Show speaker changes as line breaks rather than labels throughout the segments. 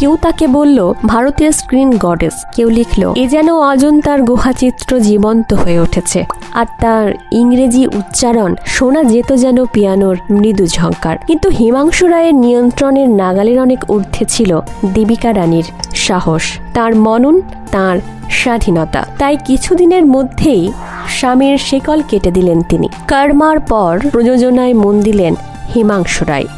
কেউ তাকে বলল ভারতীয় স্ক্রিন গডেস, কেউ লিখল এ যেন অজন্তার গুহাচিত্র জীবন্ত হয়ে উঠেছে, আর তার ইংরেজি উচ্চারণ শোনা যেত যেন পিয়ানোর মৃদু ঝঙ্কার। কিন্তু হিমাংশু রায়ের নিয়ন্ত্রণের নাগালের অনেক ঊর্ধ্বে ছিল দেবিকা রানীর সাহস, তার মনন, তার স্বাধীনতা। তাই কিছুদিনের মধ্যেই স্বামীর শিকল কেটে দিলেন তিনি। কর্মার পর প্রযোজনায় মন দিলেন হিমাংশু রায়।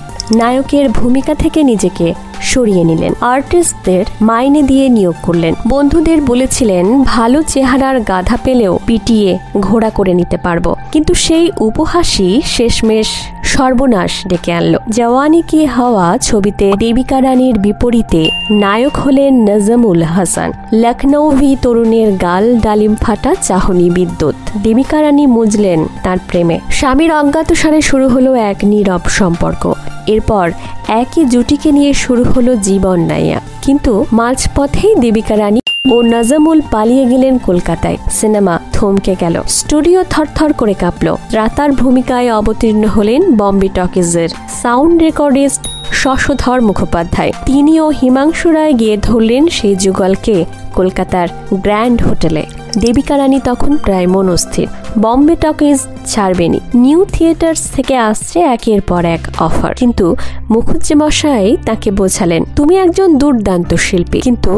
নায়কের ভূমিকা থেকে নিজেকে সরিয়ে নিলেন, আর্টিস্টদের মাইনে দিয়ে নিয়োগ করলেন। বন্ধুদের বলেছিলেন ভালো চেহারার গাধা পেলেও পিটিয়ে ঘোড়া করে নিতে পারবো। কিন্তু সেই উপহাসই শেষমেশ সর্বনাশ ডেকে আনলো। জওয়ানি কি হাওয়া ছবিতে দেবিকা রানীর বিপরীতে নায়ক হলেন নজমুল হাসান। লখনৌভি তরুণের গাল ডালিম ফাটা চাহনি বিদ্যুৎ। দেবিকা রানী মুজলেন তার প্রেমে। স্বামীর অজ্ঞাতসারে শুরু হলো এক নীরব সম্পর্ক। এরপর একই জুটিকে নিয়ে শুরু হলো জীবন নাইয়া। কিন্তু মাঝপথেই দেবিকা রানী ও নজমুল পালিয়ে গেলেন কলকাতায়। সিনেমা থমকে গেল, স্টুডিও থরথর করে কাঁপল। রাতার ভূমিকায় অবতীর্ণ হলেন বম্বে টকিজের সাউন্ড রেকর্ডিস্ট শশধর মুখোপাধ্যায়। তিনিও হিমাংশু রায় গিয়ে ধরলেন সেই যুগলকে কলকাতার গ্র্যান্ড হোটেলে। দেবিকা রানী তখন প্রায় মনস্থির, বম্বে টকিজ ছাড়বেনি। নিউ থিয়েটার্স থেকে আসছে একের পর এক অফার। কিন্তু মুখুজ্জে মশাই তাকে বোঝালেন তুমি একজন দুর্দান্ত শিল্পী, কিন্তু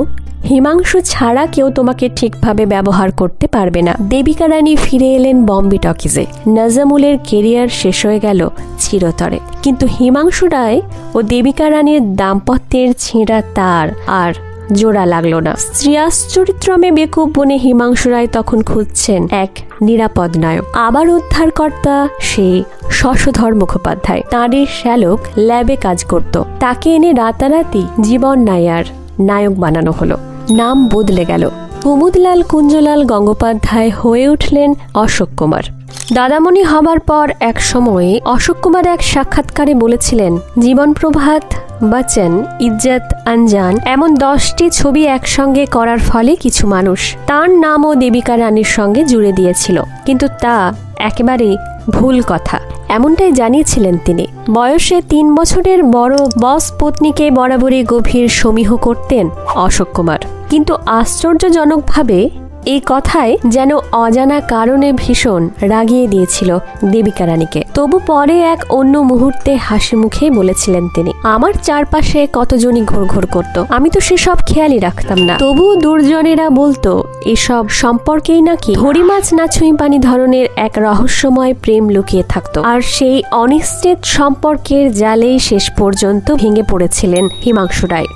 হিমাংশু ছাড়া কেউ তোমাকে ঠিকভাবে ব্যবহার করতে পারবে না। দেবিকা রানী ফিরে এলেন বম্বে টকিজে। নজমুলের কেরিয়ার শেষ হয়ে গেল চিরতরে। কিন্তু হিমাংশু রায় ও দেবিকা রানীর দাম্পত্যের ছেঁড়া তার আর জোড়া লাগলো না। স্ত্রীয়াস চরিত্রমে বেকুব বনে হিমাংশু রায় তখন খুঁজছেন এক নিরাপদ নায়ক। আবার উদ্ধারকর্তা সেই শশধর মুখোপাধ্যায়। তাঁরই শ্যালক ল্যাবে কাজ করত, তাকে এনে রাতারাতি জীবন নাইয়ার নায়ক বানানো হলো। নাম বদলে গেল, কুমুদলাল কুঞ্জলাল গঙ্গোপাধ্যায় হয়ে উঠলেন অশোক কুমার। দাদামণি হবার পর এক সময়ে অশোক কুমার এক সাক্ষাৎকারে বলেছিলেন জীবন প্রভাত, বচ্চন, ইজ্জত, আনজান এমন 10টি ছবি একসঙ্গে করার ফলে কিছু মানুষ তার নাম ও দেবিকা রানীর সঙ্গে জুড়ে দিয়েছিল। কিন্তু তা একেবারে ভুল কথা, এমনটাই জানিয়েছিলেন তিনি। বয়সে 3 বছরের বড় বস পত্নীকে বরাবরই গভীর সমীহ করতেন অশোক কুমার। কিন্তু আশ্চর্যজনকভাবে এই কথায় যেন অজানা কারণে ভীষণ রাগিয়ে দিয়েছিল দেবিকা রানীকে। তবু পরে এক অন্য মুহূর্তে হাসি মুখেই বলেছিলেন তিনি, আমার চারপাশে কতজনই ঘোরঘোর করত, আমি তো সেসব খেয়ালই রাখতাম না। তবু দুর্জনেরা বলতো এসব সম্পর্কেই নাকি ধরি মাছ না ছুঁই পানি ধরনের এক রহস্যময় প্রেম লুকিয়ে থাকতো। আর সেই অনিশ্চিত সম্পর্কের জালেই শেষ পর্যন্ত ভেঙে পড়েছিলেন হিমাংশু রায়।